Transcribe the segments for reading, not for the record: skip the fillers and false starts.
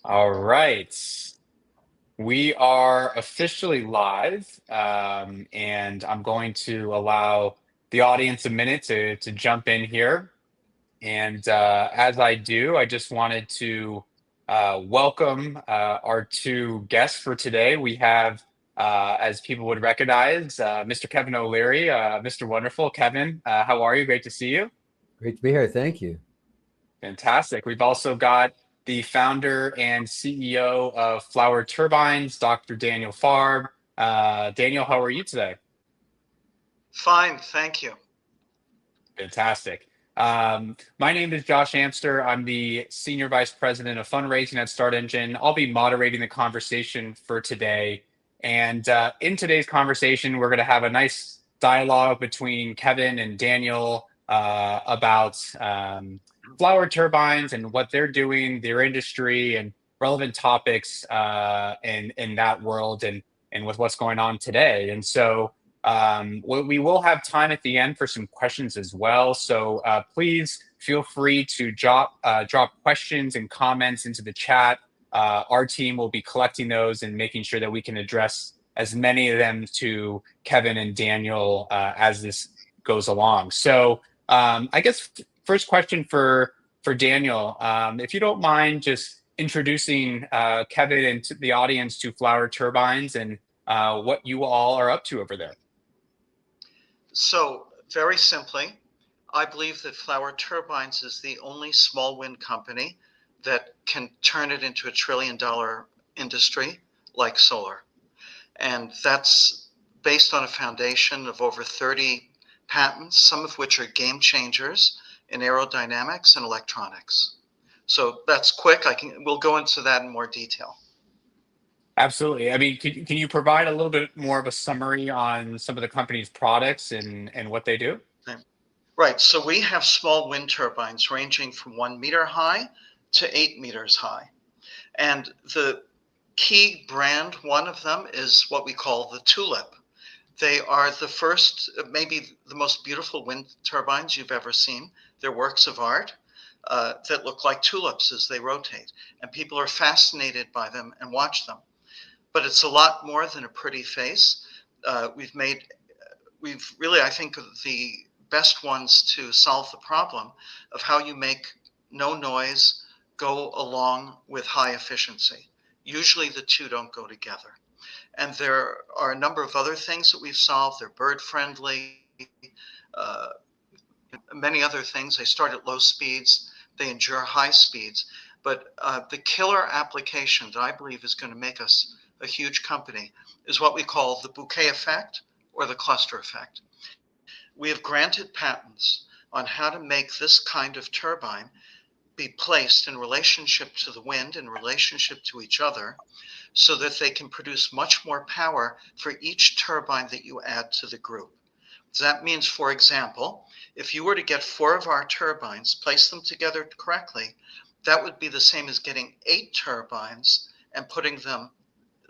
All right. We are officially live, and I'm going to allow the audience a minute to jump in here. And as I do, I just wanted to welcome our two guests for today. We have, as people would recognize, Mr. Kevin O'Leary. Mr. Wonderful, Kevin, how are you? Great to see you. Great to be here. Thank you. Fantastic. We've also got the founder and CEO of Flower Turbines, Dr. Daniel Farb. Daniel, how are you today? Fine, thank you. Fantastic. My name is Josh Amster. I'm the Senior Vice President of Fundraising at Start Engine. I'll be moderating the conversation for today. And in today's conversation, we're going to have a nice dialogue between Kevin and Daniel about flower turbines and what they're doing, their industry, and relevant topics in that world and with what's going on today. And so, we will have time at the end for some questions as well. So please feel free to drop questions and comments into the chat. Our team will be collecting those and making sure that we can address as many of them to Kevin and Daniel as this goes along. So I guess first question for Daniel, if you don't mind just introducing Kevin and to the audience to Flower Turbines and what you all are up to over there. So, very simply, I believe that Flower Turbines is the only small wind company that can turn it into a $1 trillion industry like solar. And that's based on a foundation of over 30 patents, some of which are game changers in aerodynamics and electronics. So that's quick. We'll go into that in more detail. Absolutely. I mean, can you provide a little bit more of a summary on some of the company's products and what they do? Right. So we have small wind turbines ranging from 1 meter high to 8 meters high. And the key brand, one of them, is what we call the Tulip. They are the first, maybe the most beautiful wind turbines you've ever seen. They're works of art that look like tulips as they rotate. And people are fascinated by them and watch them. But it's a lot more than a pretty face. We've made we've really, I think, the best ones to solve the problem of how you make no noise go along with high efficiency. Usually the two don't go together. And there are a number of other things that we've solved. They're bird friendly, uh, many other things. They start at low speeds, they endure high speeds. But the killer application that I believe is going to make us a huge company is what we call the bouquet effect or the cluster effect. We have granted patents on how to make this kind of turbine be placed in relationship to the wind, in relationship to each other, so that they can produce much more power for each turbine that you add to the group. So that means, for example, if you were to get 4 of our turbines, place them together correctly, that would be the same as getting 8 turbines and putting them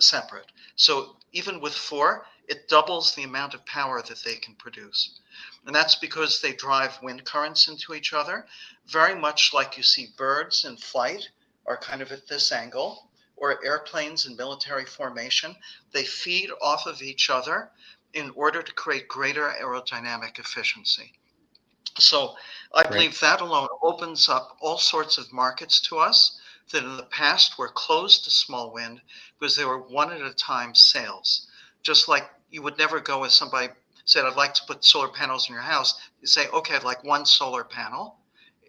separate. So even with 4, it doubles the amount of power that they can produce. And that's because they drive wind currents into each other, very much like you see birds in flight are kind of at this angle, or airplanes in military formation. They feed off of each other in order to create greater aerodynamic efficiency. So I Great. believe that alone opens up all sorts of markets to us that in the past were closed to small wind because they were one at a time sales. Just like you would never go with somebody said, I'd like to put solar panels in your house. You say, okay, I'd like one solar panel.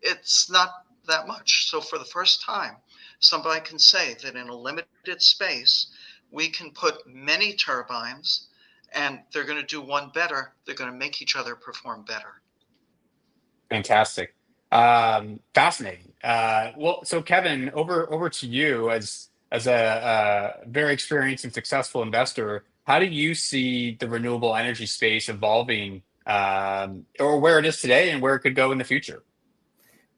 It's not that much. So for the first time, somebody can say that in a limited space, we can put many turbines and they're going to do one better. They're going to make each other perform better. Fantastic. Fascinating. Well, so Kevin, over to you as a very experienced and successful investor. How do you see the renewable energy space evolving, or where it is today and where it could go in the future?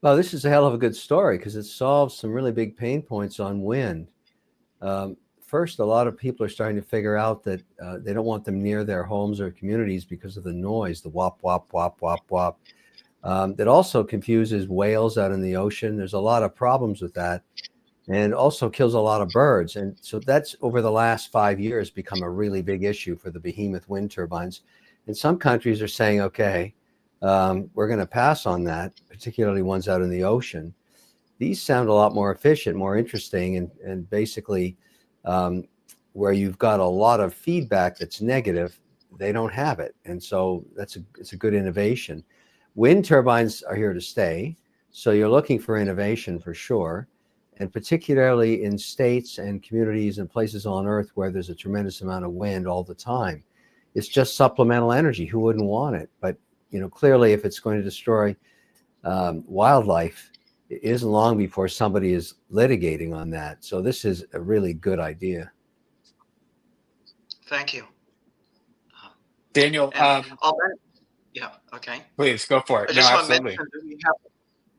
Well, this is a hell of a good story because it solves some really big pain points on wind. First, a lot of people are starting to figure out that they don't want them near their homes or communities because of the noise, the wop, wop, wop, wop, wop. That also confuses whales out in the ocean. There's a lot of problems with that. and also kills a lot of birds. And so that's over the last 5 years become a really big issue for the behemoth wind turbines. And some countries are saying, okay, we're going to pass on that, particularly ones out in the ocean. These sound a lot more efficient, more interesting, and basically where you've got a lot of feedback that's negative, they don't have it. And so it's a good innovation. Wind turbines are here to stay. So you're looking for innovation for sure. And particularly in states and communities and places on Earth where there's a tremendous amount of wind all the time. It's just supplemental energy. Who wouldn't want it? But clearly, if it's going to destroy wildlife, it isn't long before somebody is litigating on that. So this is a really good idea. Thank you. Daniel, And yeah, okay. please go for I it. No, just want to absolutely. mention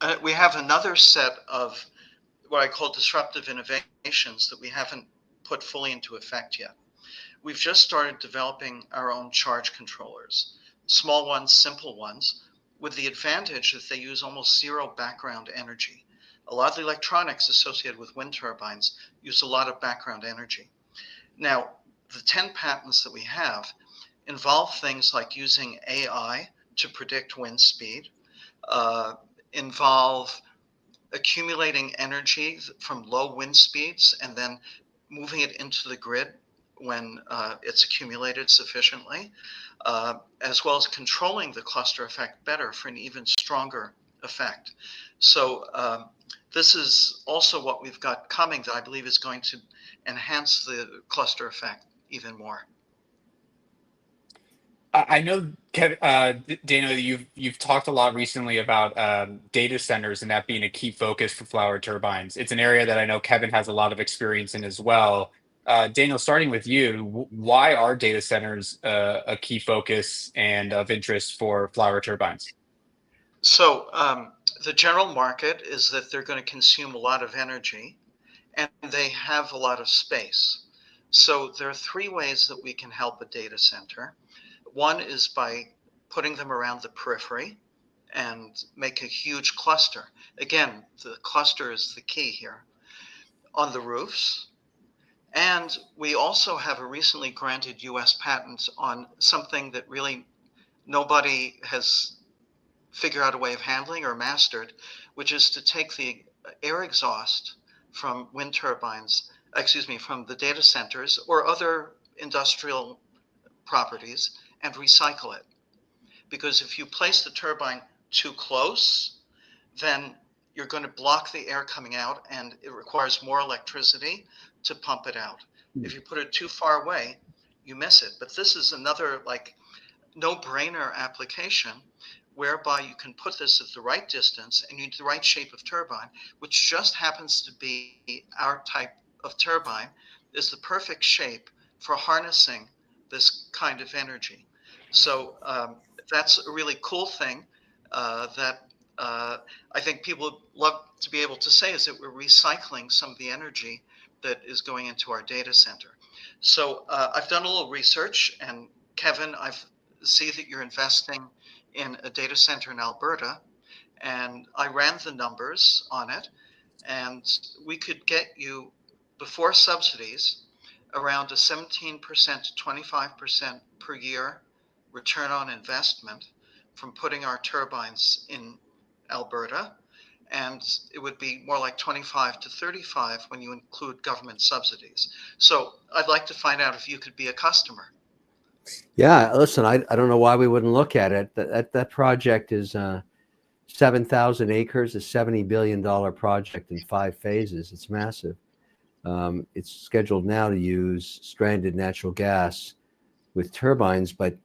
that we have another set of what I call disruptive innovations that we haven't put fully into effect yet. We've just started developing our own charge controllers, small ones, simple ones, with the advantage that they use almost zero background energy. A lot of the electronics associated with wind turbines use a lot of background energy. Now, the 10 patents that we have involve things like using AI to predict wind speed, involve accumulating energy from low wind speeds and then moving it into the grid when it's accumulated sufficiently, as well as controlling the cluster effect better for an even stronger effect. So this is also what we've got coming that I believe is going to enhance the cluster effect even more. I know, Kevin, Daniel, you've talked a lot recently about data centers and that being a key focus for Flower Turbines. It's an area that I know Kevin has a lot of experience in as well. Daniel, starting with you, why are data centers a key focus and of interest for Flower Turbines? So the general market is that they're going to consume a lot of energy and they have a lot of space. So there are three ways that we can help a data center. One is by putting them around the periphery and make a huge cluster. Again, the cluster is the key here. On the roofs. And we also have a recently granted US patent on something that really nobody has figured out a way of handling or mastered, which is to take the air exhaust from wind turbines, excuse me, from the data centers or other industrial properties and recycle it. Because if you place the turbine too close, then you're going to block the air coming out and it requires more electricity to pump it out. If you put it too far away, you miss it. But this is another no-brainer application whereby you can put this at the right distance and you need the right shape of turbine, which just happens to be our type of turbine, is the perfect shape for harnessing this kind of energy. So that's a really cool thing that I think people would love to be able to say is that we're recycling some of the energy that is going into our data center. So I've done a little research, and Kevin, I see that you're investing in a data center in Alberta, and I ran the numbers on it, and we could get you, before subsidies, around a 17% to 25% per year return on investment from putting our turbines in Alberta, and it would be more like 25 to 35 when you include government subsidies. So I'd like to find out if you could be a customer. Yeah, listen, I don't know why we wouldn't look at it. That project is 7,000 acres, a $70 billion project in 5 phases. It's massive. It's scheduled now to use stranded natural gas with turbines, but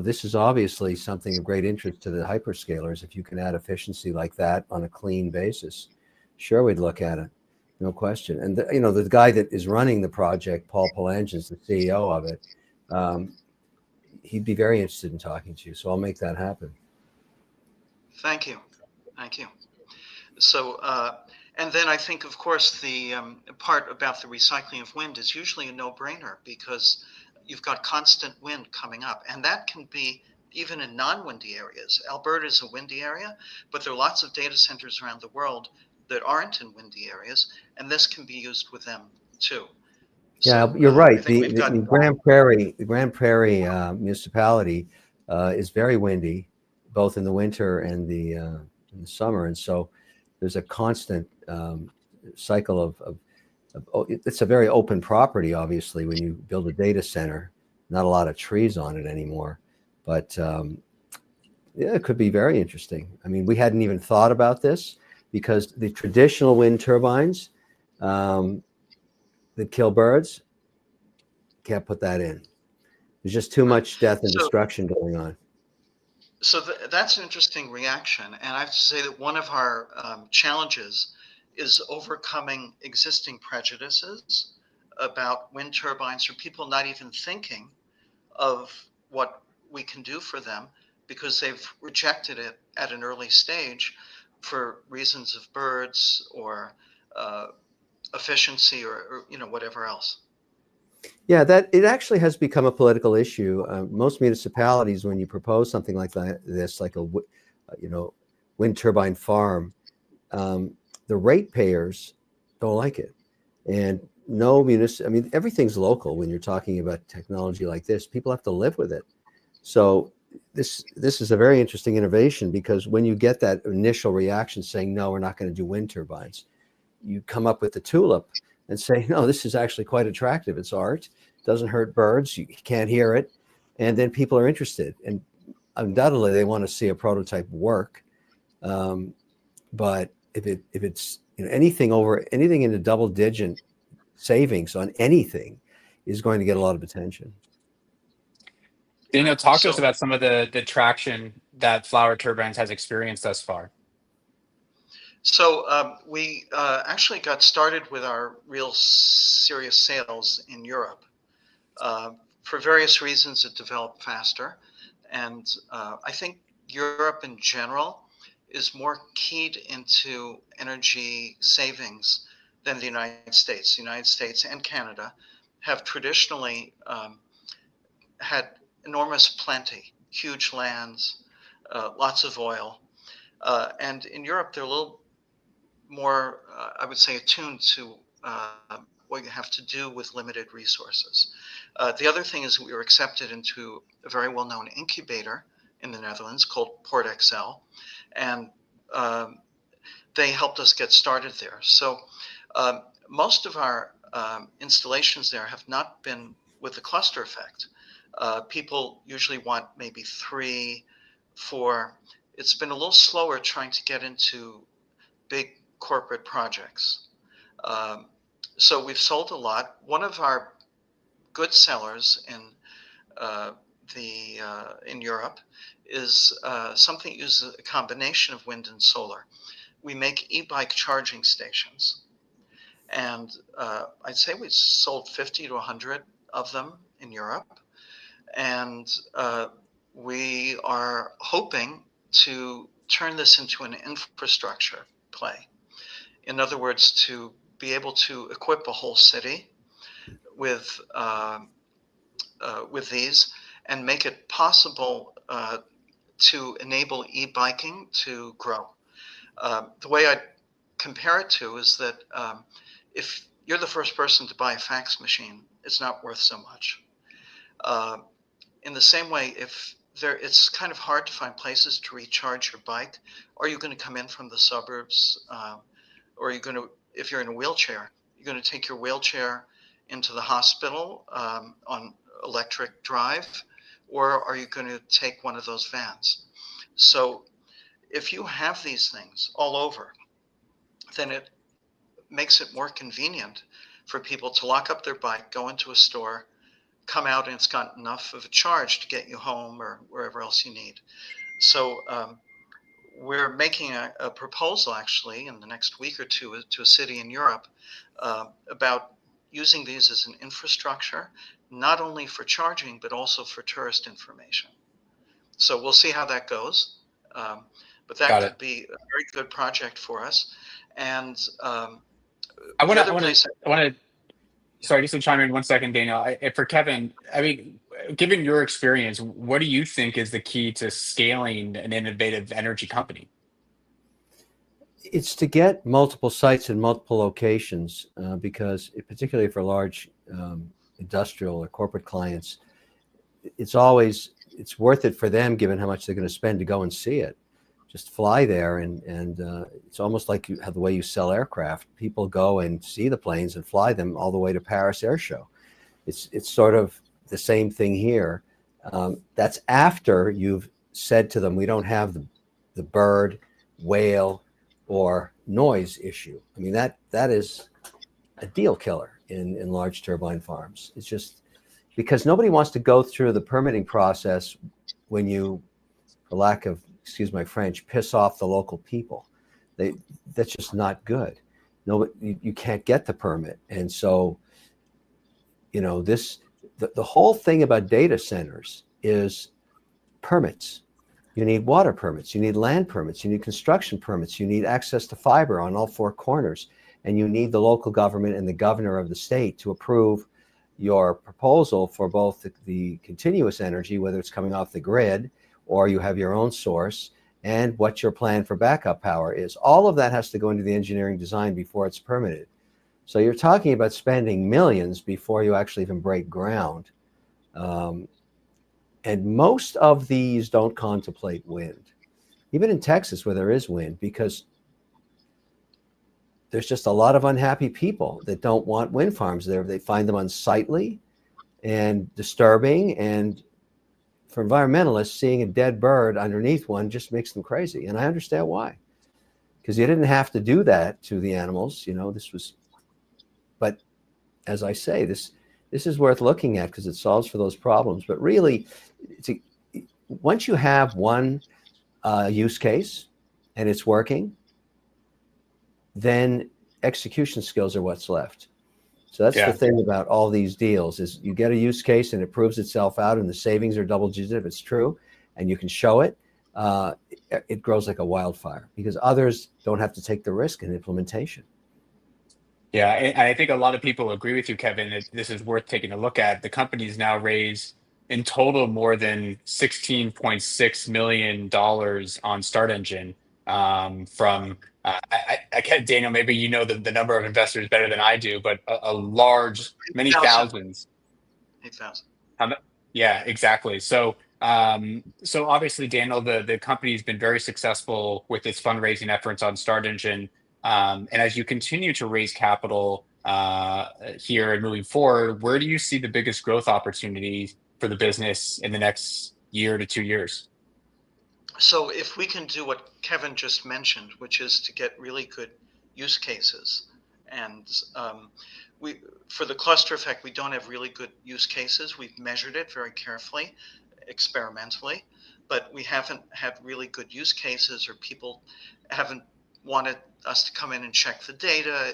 this is obviously something of great interest to the hyperscalers. If you can add efficiency like that on a clean basis, sure, we'd look at it, no question. And the guy that is running the project, Paul Palangin's the CEO of it. He'd be very interested in talking to you, so I'll make that happen. Thank you. Thank you. So, and then I think, of course, the part about the recycling of wind is usually a no-brainer because you've got constant wind coming up, and that can be even in non-windy areas. Alberta is a windy area, but there are lots of data centers around the world that aren't in windy areas, and this can be used with them too. Yeah, So you're I right. think we've got. The Grand Prairie municipality is very windy, both in the winter and in the summer, and so there's a constant cycle it's a very open property, obviously, when you build a data center. Not a lot of trees on it anymore, but yeah, it could be very interesting. I mean, we hadn't even thought about this because the traditional wind turbines um, that kill birds, can't put that in. There's just too Right. much death and So destruction going on. that's an interesting reaction, and I have to say that one of our challenges is overcoming existing prejudices about wind turbines, or people not even thinking of what we can do for them because they've rejected it at an early stage for reasons of birds or uh, efficiency or whatever else. Yeah, that it actually has become a political issue. Most municipalities, when you propose something like this, like you know, wind turbine farm, the ratepayers don't like it. And no I mean, everything's local when you're talking about technology like this. People have to live with it. So this is a very interesting innovation, because when you get that initial reaction saying, no, we're not going to do wind turbines, you come up with the tulip and say, no, this is actually quite attractive. It's art, doesn't hurt birds, you can't hear it. And then people are interested. And undoubtedly, they want to see a prototype work. Um, but if it's anything in a double digit savings on anything is going to get a lot of attention. Daniel, talk to us So about some of the traction that Flower Turbines has experienced thus far. we actually got started with our real serious sales in Europe. For various reasons, it developed faster. And I think Europe in general is more keyed into energy savings than the United States. The United States and Canada have traditionally had enormous plenty, huge lands, lots of oil. And in Europe, they're a little more, I would say, attuned to what you have to do with limited resources. The other thing is we were accepted into a very well-known incubator in the Netherlands called Port XL, and they helped us get started there. So most of our installations there have not been with the cluster effect. People usually want maybe 3, 4. It's been a little slower trying to get into big corporate projects. Um, so we've sold a lot. One of our good sellers uh, in Europe is something that uses a combination of wind and solar. We make e-bike charging stations, and I'd say we sold 50 to 100 of them in Europe, and we are hoping to turn this into an infrastructure play. In other words, to be able to equip a whole city with these and make it possible to enable e-biking to grow. The way I compare it to is that if you're the first person to buy a fax machine, it's not worth so much. Uh, in the same way, it's kind of hard to find places to recharge your bike. Are you going to come in from the suburbs? Or are you going to, if you're in a wheelchair, you're going to take your wheelchair into the hospital on electric drive, or are you going to take one of those vans? So if you have these things all over, then it makes it more convenient for people to lock up their bike, go into a store, come out, and it's got enough of a charge to get you home or wherever else you need. So we're making a proposal actually in the next week or two to a city in Europe about using these as an infrastructure, not only for charging, but also for tourist information. So we'll see how that goes. But that Got it. could be a very good project for us. And I the want to, other place, yeah. sorry, just to chime in 1 second, Daniel. For Kevin, I mean, given your experience, what do you think is the key to scaling an innovative energy company? It's to get multiple sites in multiple locations because, particularly for large industrial or corporate clients, it's worth it for them given how much they're going to spend to go and see it. Just fly there, and it's almost like you have the way you sell aircraft. People go and see the planes and fly them all the way to Paris Air Show. It's sort of the same thing here. That's after you've said to them, we don't have the bird, whale, or noise issue. I mean, that is a deal killer in large turbine farms. It's just because nobody wants to go through the permitting process when you, for lack of, excuse my French, piss off the local people. That's just not good. No, you can't get the permit. And so, the whole thing about data centers is permits. You need water permits, you need land permits, you need construction permits, you need access to fiber on all four corners, and you need the local government and the governor of the state to approve your proposal for both the continuous energy, whether it's coming off the grid or you have your own source, and what your plan for backup power is. All of that has to go into the engineering design before it's permitted. So you're talking about spending millions before you actually even break ground. And most of these don't contemplate wind, even in Texas where there is wind, because there's just a lot of unhappy people that don't want wind farms there. They find them unsightly and disturbing. And for environmentalists, seeing a dead bird underneath one just makes them crazy. And I understand why, because you didn't have to do that to the animals. But as I say, this is worth looking at because it solves for those problems. But really, once you have one use case and it's working, then execution skills are what's left. So that's the thing about all these deals is you get a use case and it proves itself out and the savings are double digit if it's true and you can show it, it grows like a wildfire because others don't have to take the risk in implementation. Yeah, and I think a lot of people agree with you, Kevin, that this is worth taking a look at. The company's now raised in total more than $16.6 million on Start Engine from, I can't, Daniel, maybe you know the number of investors better than I do, but a large, many 8,000. thousands. 8,000. Yeah, exactly. So obviously, Daniel, the company's been very successful with its fundraising efforts on Start Engine. And as you continue to raise capital here and moving forward, where do you see the biggest growth opportunities for the business in the next year to 2 years? So if we can do what Kevin just mentioned, which is to get really good use cases, and we for the cluster effect, we don't have really good use cases. We've measured it very carefully, experimentally, but we haven't had really good use cases, or people haven't wanted us to come in and check the data,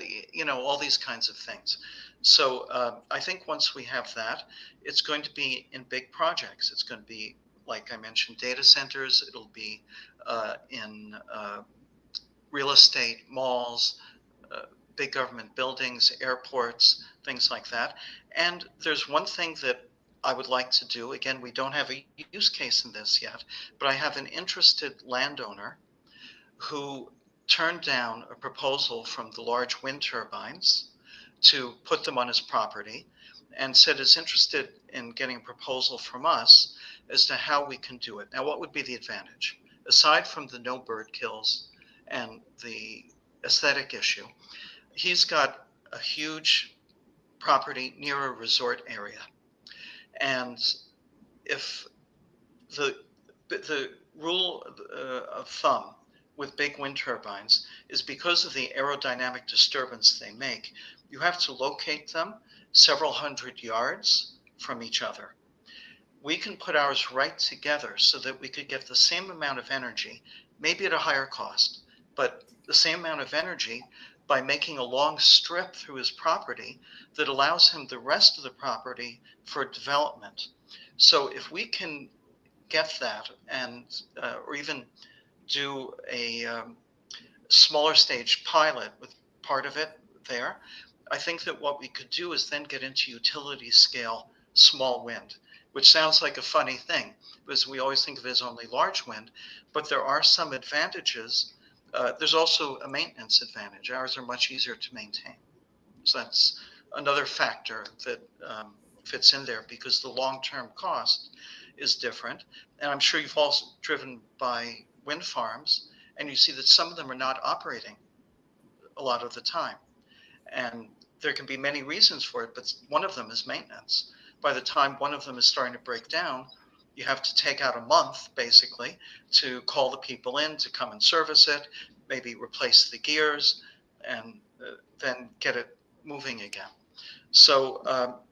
all these kinds of things. So I think once we have that, it's going to be in big projects. It's going to be, like I mentioned, data centers. It'll be in real estate, malls, big government buildings, airports, things like that. And there's one thing that I would like to do. Again, we don't have a use case in this yet, but I have an interested landowner who turned down a proposal from the large wind turbines to put them on his property and said is interested in getting a proposal from us as to how we can do it. Now, what would be the advantage? Aside from the no bird kills and the aesthetic issue, he's got a huge property near a resort area. And if the rule of thumb with big wind turbines is because of the aerodynamic disturbance they make, you have to locate them several hundred yards from each other. We can put ours right together so that we could get the same amount of energy, maybe at a higher cost, but the same amount of energy by making a long strip through his property that allows him the rest of the property for development. So if we can get that, and or even do a smaller stage pilot with part of it there, I think that what we could do is then get into utility scale small wind, which sounds like a funny thing because we always think of it as only large wind, but there are some advantages There's also a maintenance advantage. Ours are much easier to maintain. So that's another factor that fits in there, because the long-term cost is different. And I'm sure you've also driven by wind farms, and you see that some of them are not operating a lot of the time. And there can be many reasons for it, but one of them is maintenance. By the time one of them is starting to break down, you have to take out a month basically to call the people in to come and service it, maybe replace the gears, and then get it moving again. So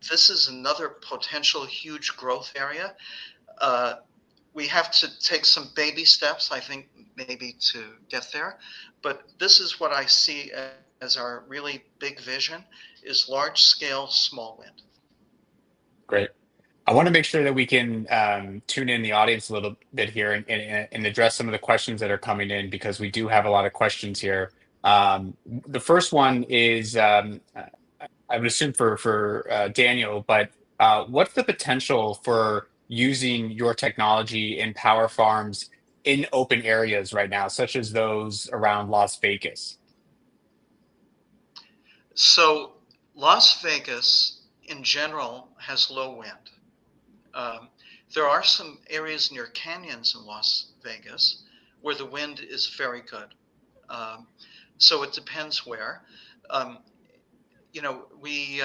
this is another potential huge growth area. We have to take some baby steps, I think, maybe to get there. But this is what I see as our really big vision: is large scale small wind. Great. I want to make sure that we can tune in the audience a little bit here and address some of the questions that are coming in, because we do have a lot of questions here. The first one is, I would assume for Daniel, but what's the potential for using your technology in power farms in open areas right now, such as those around Las Vegas? So Las Vegas in general has low wind. Um, there are some areas near canyons in Las Vegas where the wind is very good. Um, so it depends where. Um, you know, we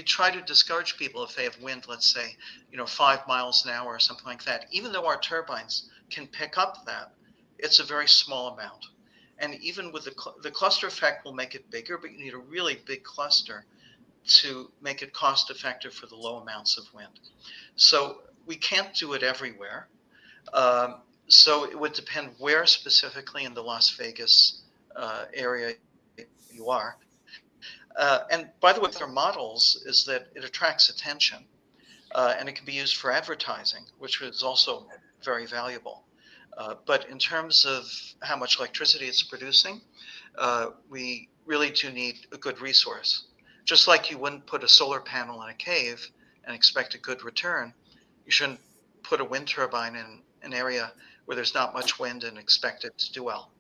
try to discourage people if they have wind, let's say, 5 miles an hour or something like that. Even though our turbines can pick up that, it's a very small amount. And even with the cluster effect will make it bigger, but you need a really big cluster to make it cost effective for the low amounts of wind. So we can't do it everywhere. Um, so it would depend where specifically in the Las Vegas area you are. And by the way, with our models is that it attracts attention, and it can be used for advertising, which is also very valuable. But in terms of how much electricity it's producing, we really do need a good resource. Just like you wouldn't put a solar panel in a cave and expect a good return, you shouldn't put a wind turbine in an area where there's not much wind and expect it to do well.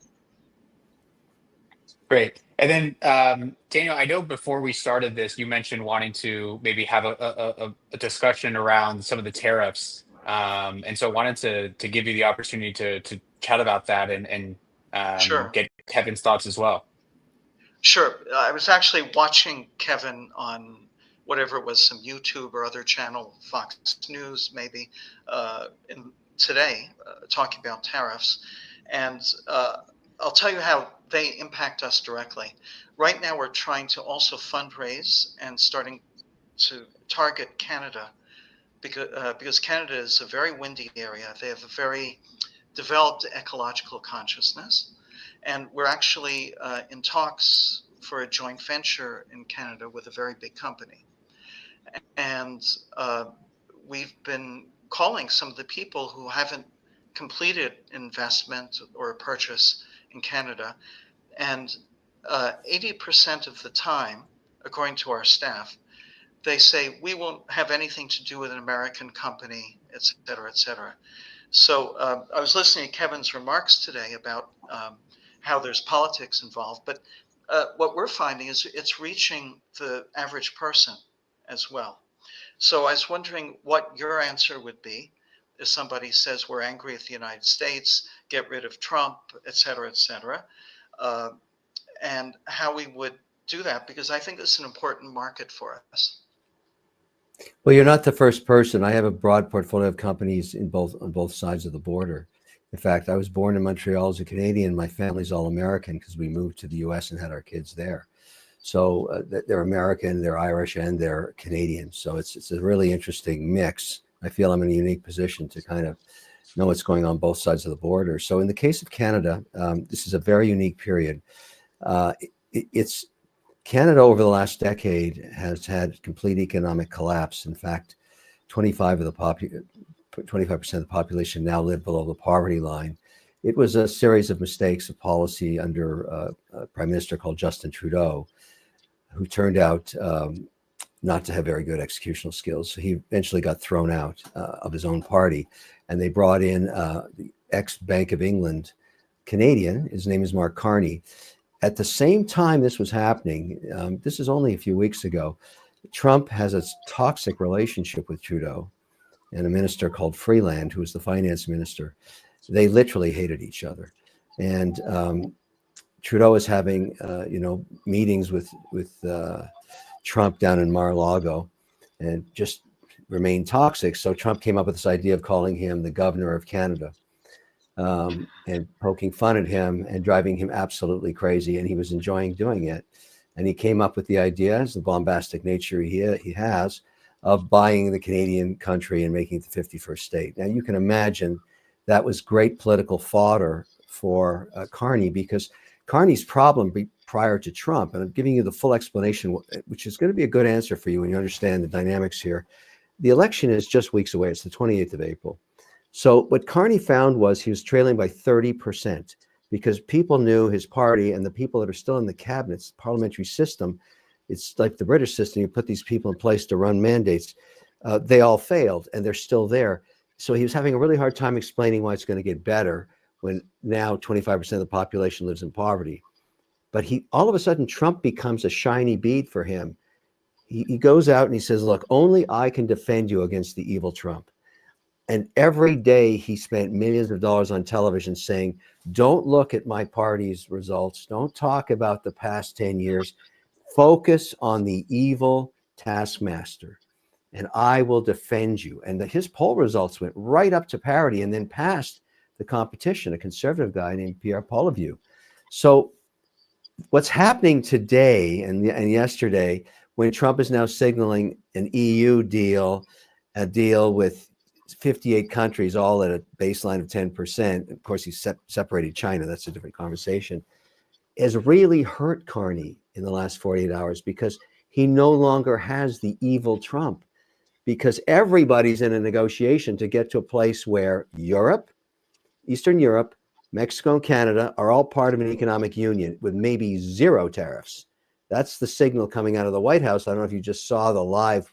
Great. And then, Daniel, I know before we started this, you mentioned wanting to maybe have a discussion around some of the tariffs. And so I wanted to give you the opportunity to chat about that and Sure. get Kevin's thoughts as well. Sure. I was actually watching Kevin on whatever it was, some YouTube or other channel, Fox News maybe, today, talking about tariffs. And I'll tell you how they impact us directly. Right now, we're trying to also fundraise and starting to target Canada, because Canada is a very windy area. They have a very developed ecological consciousness. And we're actually in talks for a joint venture in Canada with a very big company. And we've been calling some of the people who haven't completed investment or a purchase in Canada. And 80% of the time, according to our staff, they say, we won't have anything to do with an American company, et cetera, et cetera. So I was listening to Kevin's remarks today about how there's politics involved, but what we're finding is it's reaching the average person as well. So I was wondering what your answer would be if somebody says we're angry at the United States, get rid of Trump, et cetera, uh, and how we would do that, because I think it's an important market for us. Well, you're not the first person. I have a broad portfolio of companies on both sides of the border. In fact, I was born in Montreal as a Canadian. My family's all American because we moved to the U.S. and had our kids there. So they're American, they're Irish, and they're Canadian. So it's a really interesting mix. I feel I'm in a unique position to kind of know what's going on both sides of the border. So in the case of Canada, this is a very unique period. It's Canada over the last decade has had complete economic collapse. In fact, 25% of the population now live below the poverty line. It was a series of mistakes of policy under a prime minister called Justin Trudeau, who turned out not to have very good executional skills. So he eventually got thrown out of his own party, and they brought in the ex-Bank of England Canadian. His name is Mark Carney. At the same time this was happening, this is only a few weeks ago, Trump has a toxic relationship with Trudeau and a minister called Freeland, who was the finance minister. They literally hated each other. And Trudeau is having, meetings with Trump down in Mar-a-Lago and just remain toxic. So Trump came up with this idea of calling him the governor of Canada, and poking fun at him and driving him absolutely crazy. And he was enjoying doing it. And he came up with the idea, as the bombastic nature he has, of buying the Canadian country and making it the 51st state. Now, you can imagine that was great political fodder for Carney, because Carney's problem prior to Trump, and I'm giving you the full explanation, which is going to be a good answer for you when you understand the dynamics here. The election is just weeks away. It's the 28th of April. So what Carney found was he was trailing by 30%, because people knew his party and the people that are still in the cabinets, parliamentary system. It's like the British system. You put these people in place to run mandates. They all failed, and they're still there. So he was having a really hard time explaining why it's going to get better when now 25% of the population lives in poverty. But all of a sudden, Trump becomes a shiny bead for him. He goes out and he says, look, only I can defend you against the evil Trump. And every day he spent millions of dollars on television saying, don't look at my party's results. Don't talk about the past 10 years. Focus on the evil taskmaster, and I will defend you. And his poll results went right up to parity and then passed the competition, a conservative guy named Pierre Poilievre. So what's happening today and yesterday, when Trump is now signaling an EU deal, a deal with 58 countries, all at a baseline of 10%. Of course, he separated China. That's a different conversation. Has really hurt Carney in the last 48 hours, because he no longer has the evil Trump, because everybody's in a negotiation to get to a place where Europe, Eastern Europe, Mexico, and Canada are all part of an economic union with maybe zero tariffs. That's the signal coming out of the White House. I don't know if you just saw the live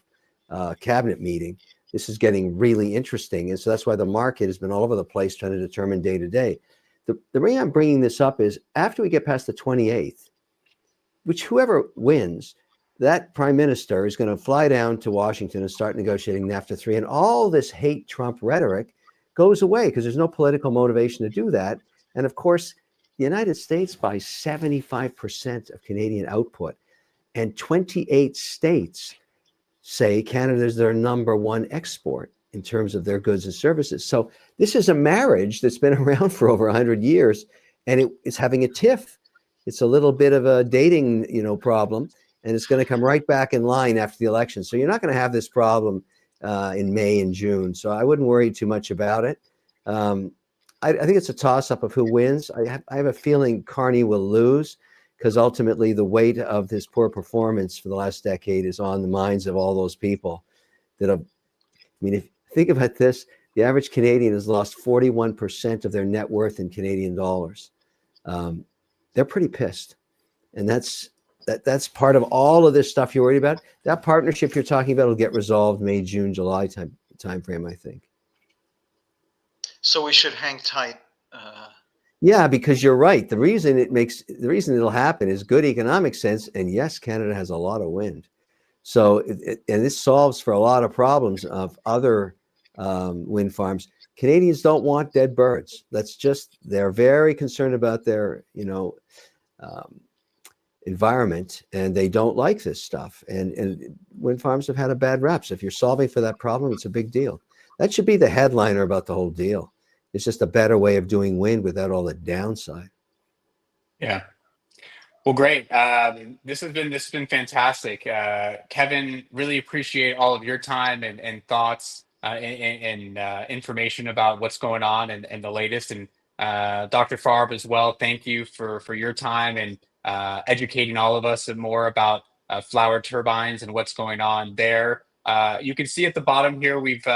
cabinet meeting. This is getting really interesting. And so that's why the market has been all over the place trying to determine day to day. The reason I'm bringing this up is after we get past the 28th, which whoever wins, that prime minister is going to fly down to Washington and start negotiating NAFTA 3. And all this hate Trump rhetoric goes away because there's no political motivation to do that. And of course, the United States buys 75% of Canadian output, and 28 states say Canada is their number one export in terms of their goods and services. So this is a marriage that's been around for over 100 years, and it's having a tiff. It's a little bit of a dating, problem, and it's going to come right back in line after the election. So you're not going to have this problem in May and June. So I wouldn't worry too much about it. I think it's a toss-up of who wins. I have a feeling Carney will lose, because ultimately the weight of his poor performance for the last decade is on the minds of all those people that have, if you think about this, the average Canadian has lost 41% of their net worth in Canadian dollars. They're pretty pissed. And that's part of all of this stuff you're worried about. That partnership you're talking about will get resolved May, June, July time frame, I think. So we should hang tight. Yeah, because you're right. The reason it'll happen is good economic sense. And yes, Canada has a lot of wind. So, and this solves for a lot of problems of other wind farms. Canadians don't want dead birds. They're very concerned about their, environment, and they don't like this stuff. And wind farms have had a bad rep. So if you're solving for that problem, it's a big deal. That should be the headliner about the whole deal. It's just a better way of doing wind without all the downside. Yeah. Well, great. This has been fantastic. Kevin, really appreciate all of your time and thoughts and information about what's going on and the latest. And Dr. Farb as well, thank you for your time and educating all of us more about Flower Turbines and what's going on there. You can see at the bottom here, we've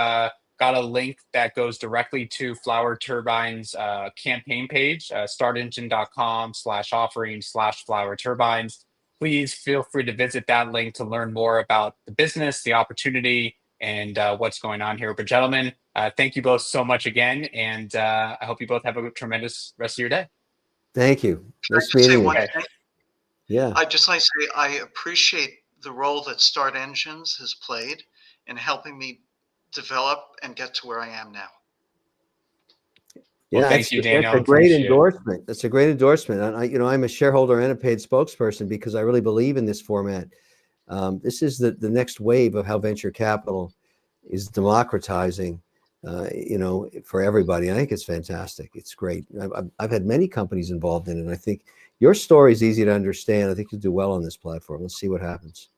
got a link that goes directly to Flower Turbines campaign page, startengine.com/offering/Flower Turbines. Please feel free to visit that link to learn more about the business, the opportunity, and what's going on here. But gentlemen, thank you both so much again. And I hope you both have a tremendous rest of your day. Thank you. Can I Nice just say meeting you. one Okay. thing? Yeah. I just like to say I appreciate the role that Start Engines has played in helping me develop and get to where I am now. Well, Yeah, thank you, that's Daniel. a great Appreciate it. endorsement. That's a great endorsement. And I'm a shareholder and a paid spokesperson because I really believe in this format. This is the next wave of how venture capital is democratizing, for everybody. I think it's fantastic. It's great. I've had many companies involved in it. And I think your story is easy to understand. I think you'll do well on this platform. Let's see what happens.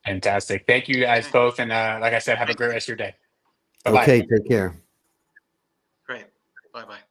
Fantastic. Thank you guys Okay. both. And like I said, have a great rest of your day. Bye-bye. Okay, take care. Great. Bye-bye.